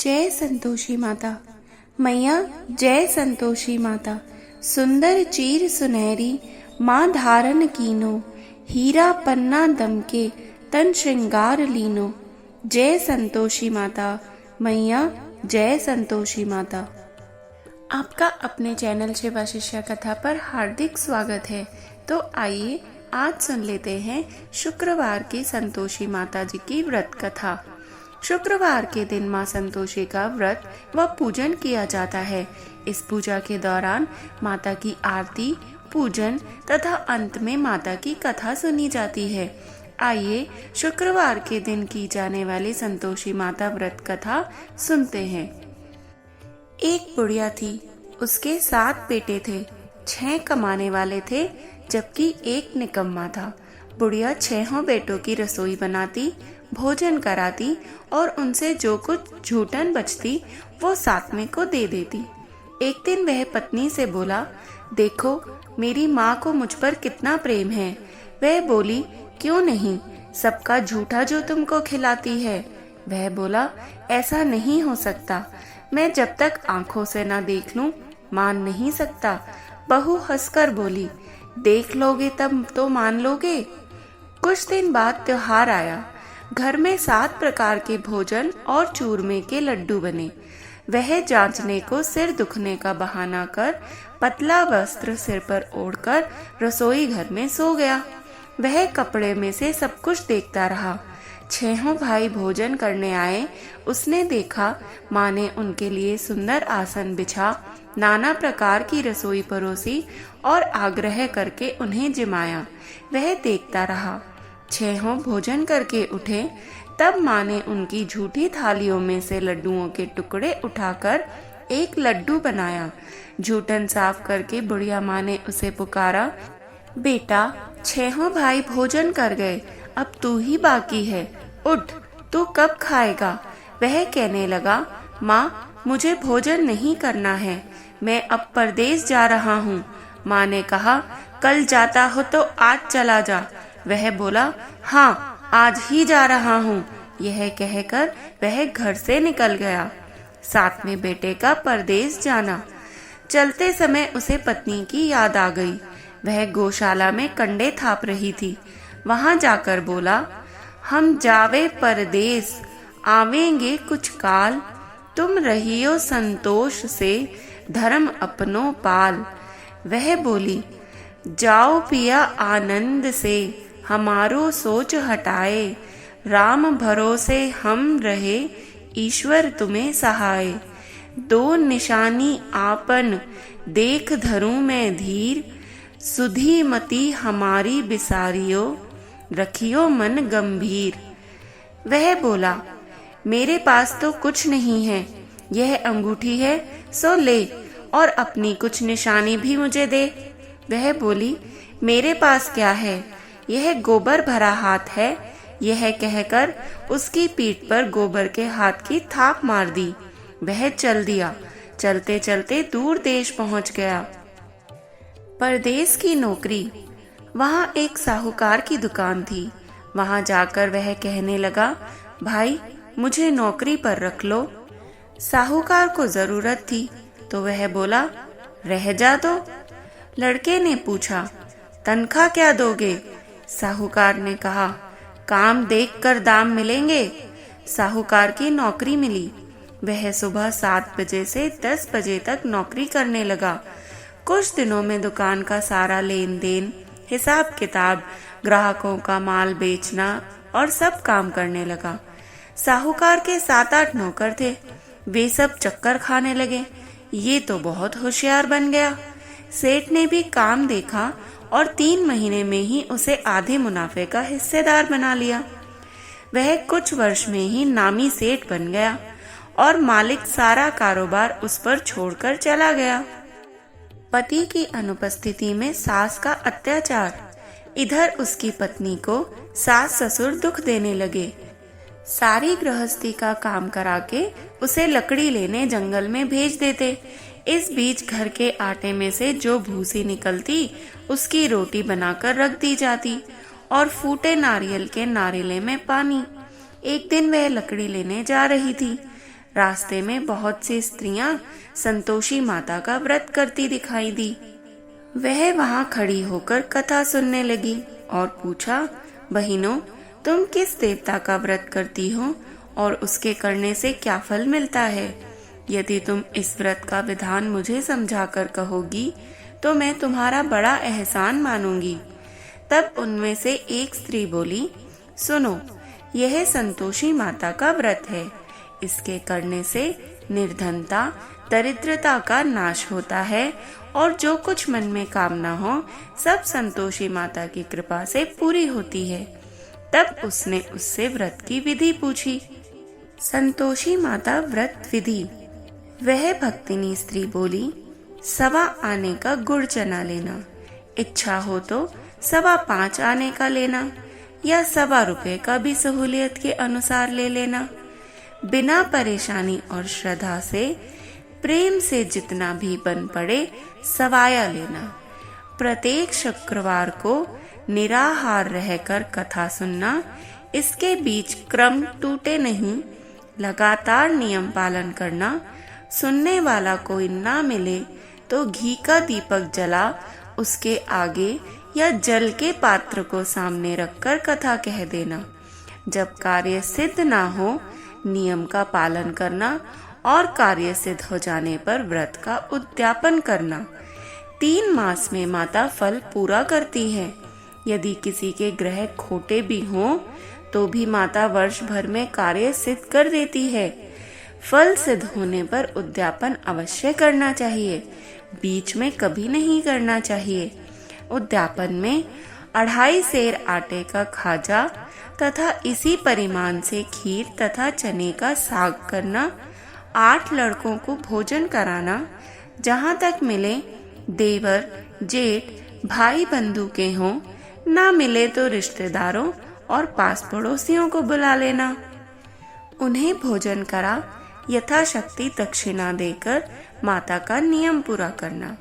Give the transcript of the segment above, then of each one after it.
जय संतोषी माता। मैया जय संतोषी माता। सुंदर चीर सुनहरी माँ धारण कीनो, हीरा पन्ना दमके तन श्रृंगार लीनो। जय संतोषी माता। मैया जय संतोषी माता। आपका अपने चैनल शिवा शिष्या कथा पर हार्दिक स्वागत है। तो आइए आज सुन लेते हैं शुक्रवार की संतोषी माता जी की व्रत कथा। शुक्रवार के दिन माँ संतोषी का व्रत व पूजन किया जाता है। इस पूजा के दौरान माता की आरती, पूजन तथा अंत में माता की कथा सुनी जाती है। आइए शुक्रवार के दिन की जाने वाली संतोषी माता व्रत कथा सुनते हैं। एक बुढ़िया थी, उसके 7 बेटे थे। 6 कमाने वाले थे जबकि एक निकम्मा था। बुढ़िया 6 बेटों की रसोई बनाती, भोजन कराती और उनसे जो कुछ झूठन बचती वो 7वें को दे देती। एक दिन वह पत्नी से बोला, देखो मेरी माँ को मुझ पर कितना प्रेम है। वह बोली, क्यों नहीं, सबका झूठा जो तुमको खिलाती है। वह बोला, ऐसा नहीं हो सकता, मैं जब तक आंखों से ना देख लूं मान नहीं सकता। बहू हंसकर बोली, देख लोगे तब तो मान लोगे। कुछ दिन बाद त्योहार आया। घर में 7 प्रकार के भोजन और चूरमे के लड्डू बने। वह जांचने को सिर दुखने का बहाना कर पतला वस्त्र सिर पर ओढ़कर रसोई घर में सो गया। वह कपड़े में से सब कुछ देखता रहा। 6 भाई भोजन करने आए। उसने देखा माँ ने उनके लिए सुंदर आसन बिछा, नाना प्रकार की रसोई परोसी और आग्रह करके उन्हें जिमाया। वह देखता रहा। 6 भोजन करके उठे, तब माँ ने उनकी झूठी थालियों में से लड्डुओं के टुकड़े उठाकर एक लड्डू बनाया। झूठन साफ करके बुढ़िया माँ ने उसे पुकारा, बेटा 6 भाई भोजन कर गए, अब तू ही बाकी है, उठ, तू कब खाएगा। वह कहने लगा, माँ मुझे भोजन नहीं करना है, मैं अब परदेश जा रहा हूँ। माँ ने कहा, कल जाता हो तो आज चला जा। वह बोला, हाँ आज ही जा रहा हूँ। यह कहकर वह घर से निकल गया। 7वें बेटे का परदेश जाना। चलते समय उसे पत्नी की याद आ गई। वह गौशाला में कंडे थाप रही थी। वहां जाकर बोला, हम जावे परदेश, आवेंगे कुछ काल, तुम रहियो संतोष से, धर्म अपनो पाल। वह बोली, जाओ पिया आनंद से, हमारो सोच हटाए, राम भरोसे हम रहे, ईश्वर तुम्हें सहाय। 2 निशानी आपन, देख धरूं मैं धीर, सुधी मति हमारी बिसारियो, रखियो मन गंभीर। वह बोला, मेरे पास तो कुछ नहीं है, यह अंगूठी है सो ले, और अपनी कुछ निशानी भी मुझे दे। वह बोली, मेरे पास क्या है, यह गोबर भरा हाथ है। यह कहकर उसकी पीठ पर गोबर के हाथ की थाप मार दी। वह चल दिया। चलते चलते दूर देश पहुंच गया। परदेश की नौकरी। वहां एक साहूकार की दुकान थी। वहां जाकर वह कहने लगा, भाई मुझे नौकरी पर रख लो। साहूकार को जरूरत थी तो वह बोला, रह जा दो। लड़के ने पूछा, तनख्वाह क्या दोगे। साहूकार ने कहा, काम देखकर दाम मिलेंगे। साहूकार की नौकरी मिली। वह सुबह 7 बजे से 10 बजे तक नौकरी करने लगा। कुछ दिनों में दुकान का सारा लेन देन, हिसाब किताब, ग्राहकों का माल बेचना और सब काम करने लगा। साहूकार के 7-8 नौकर थे। वे सब चक्कर खाने लगे, ये तो बहुत होशियार बन गया। सेठ ने भी काम देखा और 3 महीने में ही उसे आधे मुनाफे का हिस्सेदार बना लिया। वह कुछ वर्ष में ही नामी सेठ बन गया और मालिक सारा कारोबार उस पर छोड़कर चला गया। पति की अनुपस्थिति में सास का अत्याचार। इधर उसकी पत्नी को सास ससुर दुख देने लगे। सारी गृहस्थी का काम करा के उसे लकड़ी लेने जंगल में भेज देते। इस बीच घर के आटे में से जो भूसी निकलती उसकी रोटी बनाकर रख दी जाती और फूटे नारियल के नारिले में पानी। एक दिन वह लकड़ी लेने जा रही थी। रास्ते में बहुत सी स्त्रियां संतोषी माता का व्रत करती दिखाई दी। वह वहां खड़ी होकर कथा सुनने लगी और पूछा, बहनों, तुम किस देवता का व्रत करती हो और उसके करने से क्या फल मिलता है? यदि तुम इस व्रत का विधान मुझे समझाकर कहोगी तो मैं तुम्हारा बड़ा एहसान मानूंगी। तब उनमें से एक स्त्री बोली, सुनो, यह संतोषी माता का व्रत है। इसके करने से निर्धनता, दरिद्रता का नाश होता है और जो कुछ मन में कामना हो सब संतोषी माता की कृपा से पूरी होती है। तब उसने उससे व्रत की विधि पूछी। संतोषी माता व्रत विधि। वह भक्तिनी स्त्री बोली, 1.25 आने का गुड़ चना लेना, इच्छा हो तो 5.25 आने का लेना या 1.25 रुपए का भी सहूलियत के अनुसार ले लेना। बिना परेशानी और श्रद्धा से प्रेम से जितना भी बन पड़े सवाया लेना। प्रत्येक शुक्रवार को निराहार रहकर कथा सुनना। इसके बीच क्रम टूटे नहीं, लगातार नियम पालन करना। सुनने वाला कोई ना मिले तो घी का दीपक जला उसके आगे या जल के पात्र को सामने रखकर कथा कह देना। जब कार्य सिद्ध ना हो, नियम का पालन करना और कार्य सिद्ध हो जाने पर व्रत का उद्यापन करना। 3 मास में माता फल पूरा करती है। यदि किसी के ग्रह खोटे भी हों तो भी माता वर्ष भर में कार्य सिद्ध कर देती है। फल सिद्ध होने पर उद्यापन अवश्य करना चाहिए, बीच में कभी नहीं करना चाहिए। उद्यापन में 2.5 सेर आटे का खाजा तथा इसी परिमाण से खीर तथा चने का साग करना। 8 लड़कों को भोजन कराना। जहाँ तक मिले देवर, जेठ, भाई बंधु के हों, ना मिले तो रिश्तेदारों और पास पड़ोसियों को बुला लेना। उन्हें भोजन करा यथाशक्ति दक्षिणा देकर माता का नियम पूरा करना।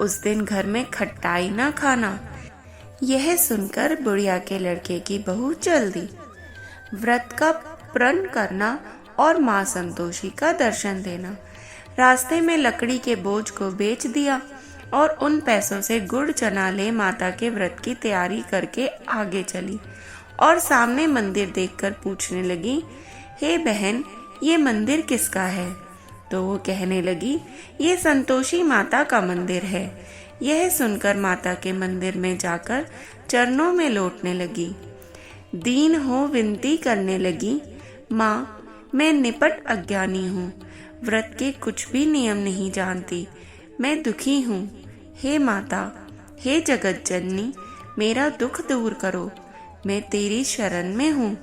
उस दिन घर में खट्टाई न खाना। यह सुनकर बुढ़िया के लड़के की बहू चल दी। व्रत का प्रण करना और माँ संतोषी का दर्शन देना। रास्ते में लकड़ी के बोझ को बेच दिया और उन पैसों से गुड़ चना ले माता के व्रत की तैयारी करके आगे चली और सामने मंदिर देखकर पूछने लगी, हे बहन, ये मंदिर किसका है? तो वो कहने लगी, ये संतोषी माता का मंदिर है। यह सुनकर माता के मंदिर में जाकर चरणों में लौटने लगी। दीन हो विनती करने लगी, माँ, मैं निपट अज्ञानी हूँ, व्रत के कुछ भी नियम नहीं जानती, मैं दुखी हूँ। हे माता, हे जगत जननी, मेरा दुख दूर करो, मैं तेरी शरण में हूँ।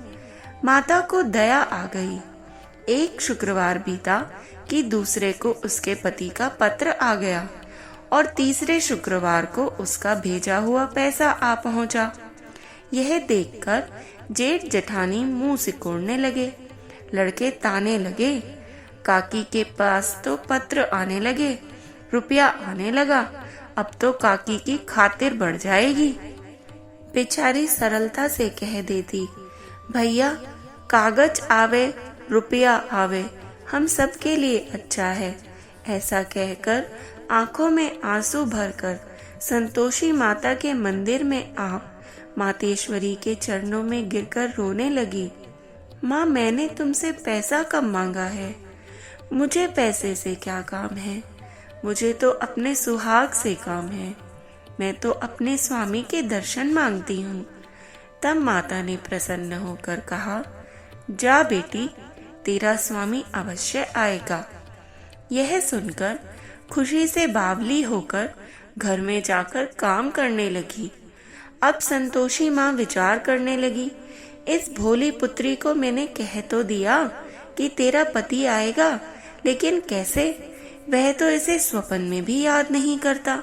माता को दया आ गई। एक शुक्रवार बीता कि दूसरे को उसके पति का पत्र आ गया और तीसरे शुक्रवार को उसका भेजा हुआ पैसा आ पहुंचा। यह देखकर जेठ जेठानी मुंह सिकोड़ने लगे। लड़के ताने लगे। काकी के पास तो पत्र आने लगे, रुपया आने लगा, अब तो काकी की खातिर बढ़ जाएगी। बेचारी सरलता से कह देती, भैया, कागज आवे रुपया आवे, हम सबके लिए अच्छा है। ऐसा कहकर आंखों में आंसू भरकर संतोषी माता के मंदिर में आ मातेश्वरी के चरणों में गिरकर रोने लगी। माँ, मैंने तुमसे पैसा कब मांगा है? मुझे पैसे से क्या काम है? मुझे तो अपने सुहाग से काम है। मैं तो अपने स्वामी के दर्शन मांगती हूँ। तब माता ने प्रसन्न होकर कहा, जा बेटी, तेरा स्वामी अवश्य आएगा। यह सुनकर खुशी से बावली होकर घर में जाकर काम करने लगी। अब संतोषी माँ विचार करने लगी, इस भोली पुत्री को मैंने कह तो दिया कि तेरा पति आएगा, लेकिन कैसे? वह तो इसे स्वप्न में भी याद नहीं करता।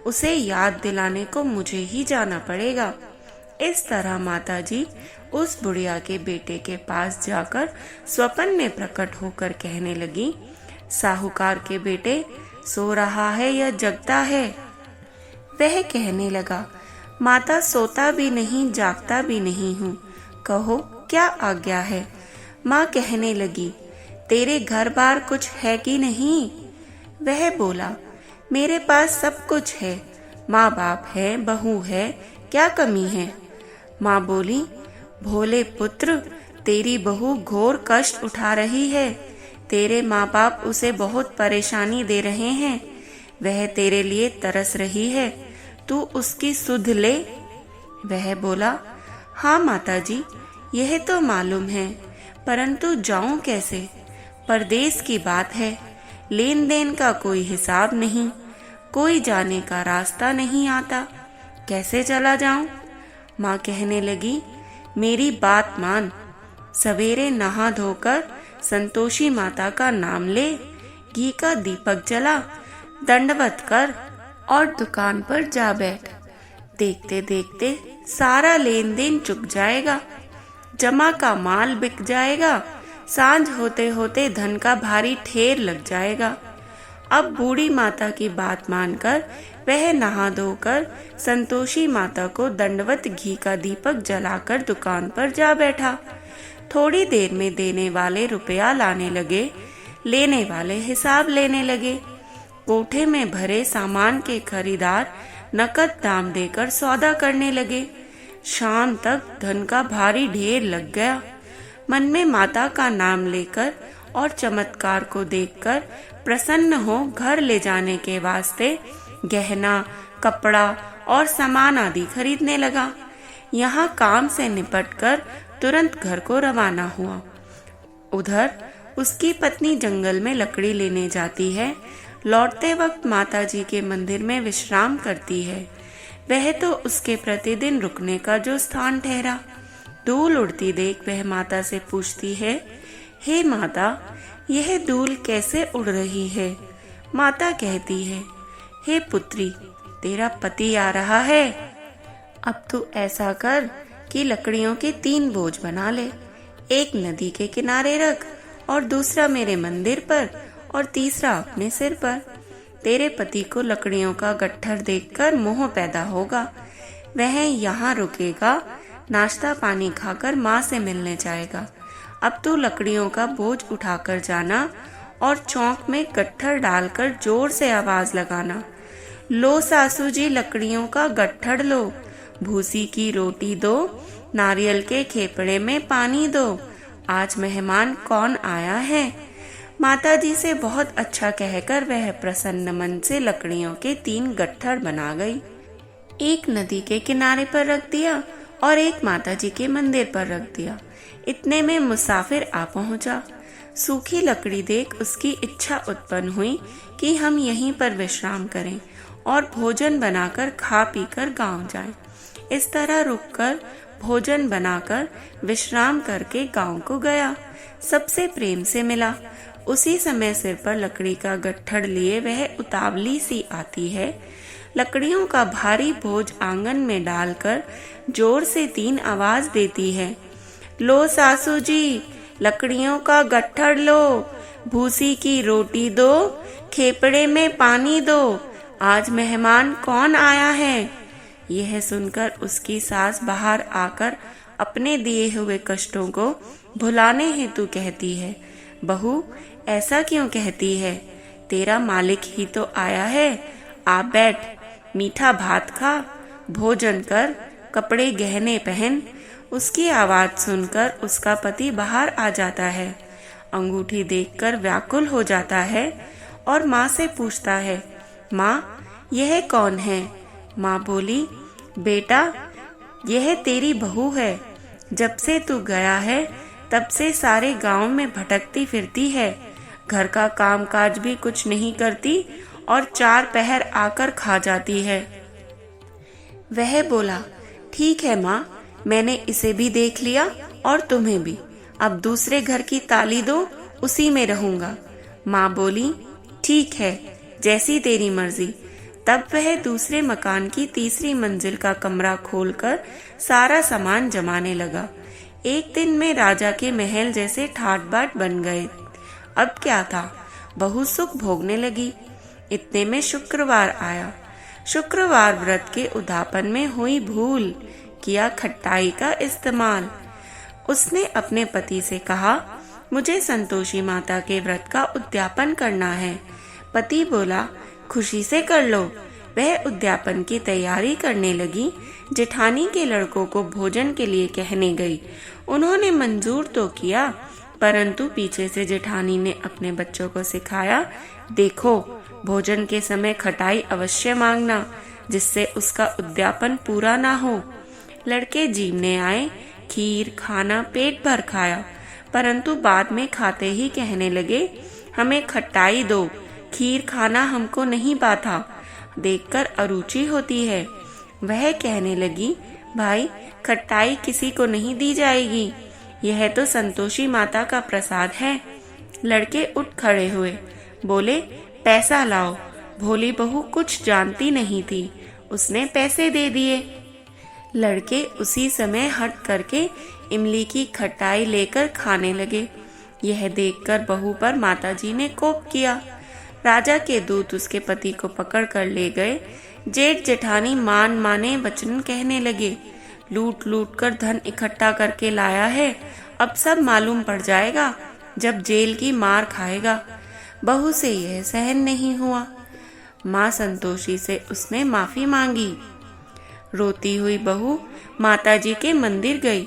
उसे याद दिलाने को मुझे ही जाना पड़ेगा। इस तरह माताजी उस बुढ़िया के बेटे के पास जाकर स्वप्न में प्रकट होकर कहने लगी, साहूकार के बेटे, सो रहा है या जगता है? वह कहने लगा, माता, सोता भी नहीं जागता भी नहीं हूँ, कहो क्या आज्ञा है? माँ कहने लगी, तेरे घर बार कुछ है कि नहीं? वह बोला, मेरे पास सब कुछ है, माँ बाप है, बहू है, क्या कमी है? माँ बोली, भोले पुत्र, तेरी बहू घोर कष्ट उठा रही है। तेरे माँ बाप उसे बहुत परेशानी दे रहे हैं। वह तेरे लिए तरस रही है, तू उसकी सुध ले। वह बोला, हाँ माताजी, यह तो मालूम है, परंतु जाऊं कैसे? परदेश की बात है, लेन देन का कोई हिसाब नहीं, कोई जाने का रास्ता नहीं आता, कैसे चला जाऊं? माँ कहने लगी, मेरी बात मान, सवेरे नहा धोकर संतोषी माता का नाम ले, घी का दीपक जला, दंडवत कर और दुकान पर जा बैठ। देखते देखते सारा लेन देन चुक जाएगा, जमा का माल बिक जाएगा, सांझ होते होते धन का भारी ढेर लग जाएगा। अब बूढ़ी माता की बात मानकर वह नहा धोकर संतोषी माता को दंडवत घी का दीपक जलाकर दुकान पर जा बैठा। थोड़ी देर में देने वाले रुपया लाने लगे, लेने वाले हिसाब लेने लगे। कोठे में भरे सामान के खरीदार नकद दाम देकर सौदा करने लगे। शाम तक धन का भारी ढेर लग गया। मन में माता का नाम लेकर और चमत्कार को देखकर प्रसन्न हो घर ले जाने के वास्ते गहना, कपड़ा और सामान आदि खरीदने लगा। यहाँ काम से निपटकर तुरंत घर को रवाना हुआ। उधर उसकी पत्नी जंगल में लकड़ी लेने जाती है। लौटते वक्त माताजी के मंदिर में विश्राम करती है। वह तो उसके प्रतिदिन रुकने का जो स्थान ठहरा। धूल उड़ती देख वह माता से पूछती है, हे माता, यह धूल कैसे उड़ रही है? माता कहती है, हे पुत्री, तेरा पति आ रहा है। अब तू ऐसा कर कि लकड़ियों के 3 बोझ बना ले, एक नदी के किनारे रख और दूसरा मेरे मंदिर पर और तीसरा अपने सिर पर। तेरे पति को लकड़ियों का गट्ठर देखकर मोह पैदा होगा। वह यहाँ रुकेगा, नाश्ता पानी खाकर माँ से मिलने जाएगा। अब तू लकड़ियों का बोझ उठाकर जाना और चौक में गट्ठर डालकर जोर से आवाज लगाना, लो सासू जी, लकड़ियों का गट्ठर लो, भूसी की रोटी दो, नारियल के खेपड़े में पानी दो, आज मेहमान कौन आया है। माताजी से बहुत अच्छा कहकर वह प्रसन्न मन से लकड़ियों के 3 गट्ठर बना गई। एक नदी के किनारे पर रख दिया और एक माताजी के मंदिर पर रख दिया। इतने में मुसाफिर आ पहुंचा। सूखी लकड़ी देख उसकी इच्छा उत्पन्न हुई कि हम यहीं पर विश्राम करें और भोजन बनाकर खा पीकर गांव जाएं। इस तरह रुककर भोजन बनाकर विश्राम करके गांव को गया। सबसे प्रेम से मिला। उसी समय सिर पर लकड़ी का गट्ठर लिए वह उतावली सी आती है। लकड़ियों का भारी बोझ आंगन में डालकर जोर से 3 आवाज देती है, लो सासू जी, लकड़ियों का गट्ठर लो, भूसी की रोटी दो, खेपड़े में पानी दो, आज मेहमान कौन आया है। यह सुनकर उसकी सास बाहर आकर अपने दिए हुए कष्टों को भुलाने हेतु कहती है, बहू, ऐसा क्यों कहती है? तेरा मालिक ही तो आया है। आ बैठ, मीठा भात खा, भोजन कर, कपड़े गहने पहन। उसकी आवाज सुनकर उसका पति बाहर आ जाता है। अंगूठी देखकर व्याकुल हो जाता है और माँ से पूछता है, माँ, यह कौन है? माँ बोली, बेटा, यह तेरी बहू है। जब से तू गया है तब से सारे गांव में भटकती फिरती है, घर का काम काज भी कुछ नहीं करती और 4 पहर आकर खा जाती है। वह बोला, ठीक है माँ, मैंने इसे भी देख लिया और तुम्हें भी। अब दूसरे घर की ताली दो, उसी में रहूंगा। माँ बोली, ठीक है, जैसी तेरी मर्जी। तब वह दूसरे मकान की 3री मंजिल का कमरा खोलकर सारा सामान जमाने लगा। एक दिन में राजा के महल जैसे ठाट बाट बन गए। अब क्या था, बहू सुख भोगने लगी। इतने में शुक्रवार आया। शुक्रवार व्रत के उद्यापन में हुई भूल, किया खट्टाई का इस्तेमाल। उसने अपने पति से कहा, मुझे संतोषी माता के व्रत का उद्यापन करना है। पति बोला, खुशी से कर लो। वह उद्यापन की तैयारी करने लगी। जेठानी के लड़कों को भोजन के लिए कहने गई। उन्होंने मंजूर तो किया, परंतु पीछे से जेठानी ने अपने बच्चों को सिखाया, देखो भोजन के समय खटाई अवश्य मांगना, जिससे उसका उद्यापन पूरा ना हो। लड़के जीवने आए, खीर खाना पेट भर खाया, परंतु बाद में खाते ही कहने लगे, हमें खटाई दो, खीर खाना हमको नहीं पाता, देखकर अरुचि होती है। वह कहने लगी, भाई खटाई किसी को नहीं दी जाएगी, यह तो संतोषी माता का प्रसाद है। लड़के उठ खड़े हुए, बोले, पैसा लाओ। भोली बहू कुछ जानती नहीं थी, उसने पैसे दे दिए। लड़के उसी समय हट करके इमली की खटाई लेकर खाने लगे। यह देखकर बहू पर माताजी ने कोप किया। राजा के दूत उसके पति को पकड़ कर ले गए। जेठ जेठानी मान माने वचन कहने लगे, लूट लूट कर धन इकट्ठा करके लाया है, अब सब मालूम पड़ जाएगा जब जेल की मार खाएगा। बहू से यह सहन नहीं हुआ। माँ संतोषी से उसने माफी मांगी। रोती हुई बहू माताजी के मंदिर गई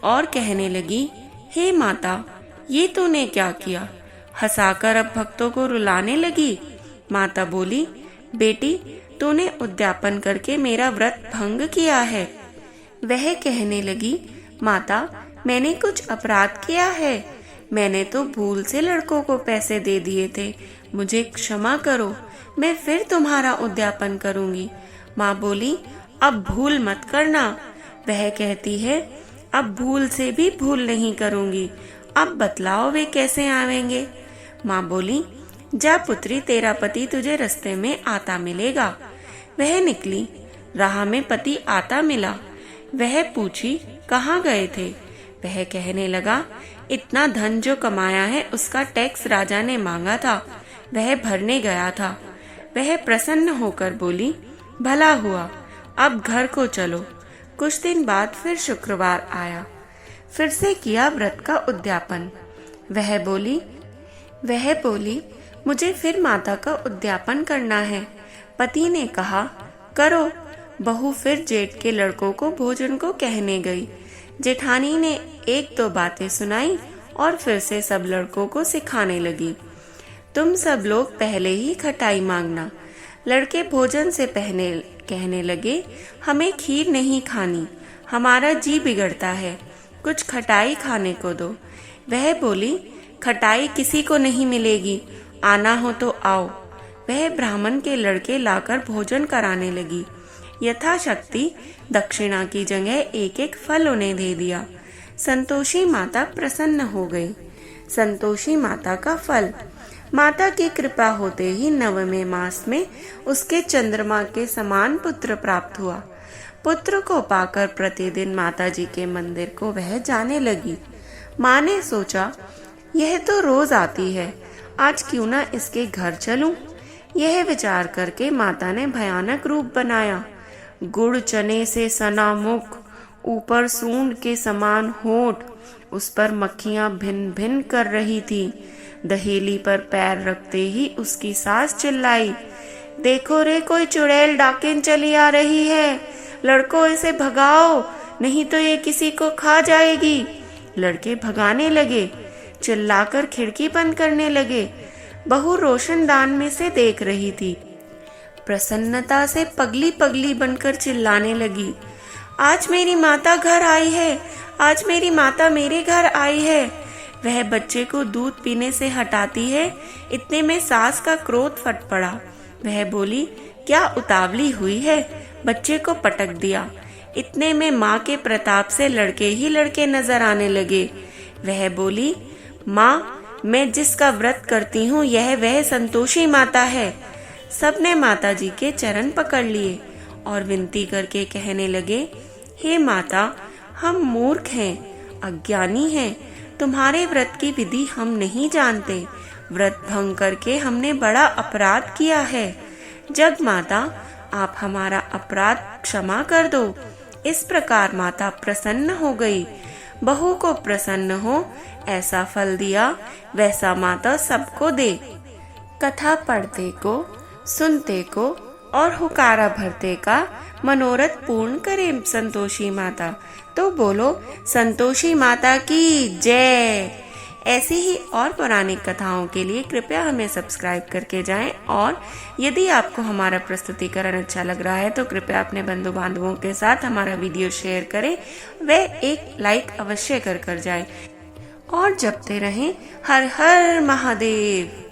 और कहने लगी, हे माता, ये तूने क्या किया? हंसाकर अब भक्तों को रुलाने लगी। माता बोली, बेटी तूने उद्यापन करके मेरा व्रत भंग किया है। वह कहने लगी, माता मैंने कुछ अपराध किया है, मैंने तो भूल से लड़कों को पैसे दे दिए थे, मुझे क्षमा करो, मैं फिर तुम्हारा उद्यापन करूंगी। माँ बोली, अब भूल मत करना। वह कहती है, अब भूल से भी भूल नहीं करूंगी, अब बतलाओ वे कैसे आवेंगे। माँ बोली, जा पुत्री, तेरा पति तुझे रास्ते में आता मिलेगा। वह निकली, राह में पति आता मिला। वह पूछी, कहाँ गए थे? वह कहने लगा, इतना धन जो कमाया है उसका टैक्स राजा ने मांगा था, वह भरने गया था। वह प्रसन्न होकर बोली, भला हुआ, अब घर को चलो। कुछ दिन बाद फिर शुक्रवार आया, फिर से किया व्रत का उद्यापन। वह बोली, मुझे फिर माता का उद्यापन करना है। पति ने कहा, करो। बहू फिर जेठ के लड़कों को भोजन को कहने गई। जेठानी ने एक दो बातें सुनाई और फिर से सब लड़कों को सिखाने लगी, तुम सब लोग पहले ही खटाई मांगना। लड़के भोजन से पहले कहने लगे, हमें खीर नहीं खानी, हमारा जी बिगड़ता है, कुछ खटाई खाने को दो। वह बोली, खटाई किसी को नहीं मिलेगी, आना हो तो आओ। वह ब्राह्मण के लड़के लाकर भोजन कराने लगी। यथाशक्ति दक्षिणा की जगह एक एक फल उन्हें दे दिया। संतोषी माता प्रसन्न हो गई। संतोषी माता का फल। माता की कृपा होते ही 9वें मास में उसके चंद्रमा के समान पुत्र प्राप्त हुआ। पुत्र को पाकर प्रतिदिन माताजी के मंदिर को वह जाने लगी। माँ ने सोचा, यह तो रोज आती है, आज क्यों ना इसके घर चलूं। यह विचार करके माता ने भयानक रूप बनाया। गुड़ चने से सना मुख, ऊपर सूंड के समान होठ, उस पर मक्खियां भिन भिन कर रही थी। दहेली पर पैर रखते ही उसकी सास चिल्लाई, देखो रे, कोई चुड़ैल डाकिन चली आ रही है, लड़कों इसे भगाओ, नहीं तो ये किसी को खा जाएगी। लड़के भगाने लगे, चिल्लाकर खिड़की बंद करने लगे। बहू रोशनदान में से देख रही थी। प्रसन्नता से पगली पगली बनकर चिल्लाने लगी, आज मेरी माता घर आई है, आज मेरी माता मेरे घर आई है। वह बच्चे को दूध पीने से हटाती है, इतने में सास का क्रोध फट पड़ा। वह बोली, क्या उतावली हुई है, बच्चे को पटक दिया। इतने में माँ के प्रताप से लड़के ही लड़के नजर आने लगे। वह बोली, माँ, मैं जिसका व्रत करती हूँ यह वह संतोषी माता है। सबने माताजी के चरण पकड़ लिए और विनती करके कहने लगे, हे माता, हम मूर्ख हैं, अज्ञानी हैं, तुम्हारे व्रत की विधि हम नहीं जानते, व्रत भंग करके हमने बड़ा अपराध किया है। जग माता, आप हमारा अपराध क्षमा कर दो। इस प्रकार माता प्रसन्न हो गई। बहू को प्रसन्न हो, ऐसा फल दिया वैसा माता सबको दे। कथा पढ़ते को, सुनते को और हुकारा भरते का मनोरथ पूर्ण करे संतोषी माता। तो बोलो संतोषी माता की जय। ऐसी ही और पौराणिक कथाओं के लिए कृपया हमें सब्सक्राइब करके जाएं, और यदि आपको हमारा प्रस्तुतिकरण अच्छा लग रहा है तो कृपया अपने बंधु बांधवों के साथ हमारा वीडियो शेयर करें व एक लाइक अवश्य कर जाएं, और जपते रहें हर हर महादेव।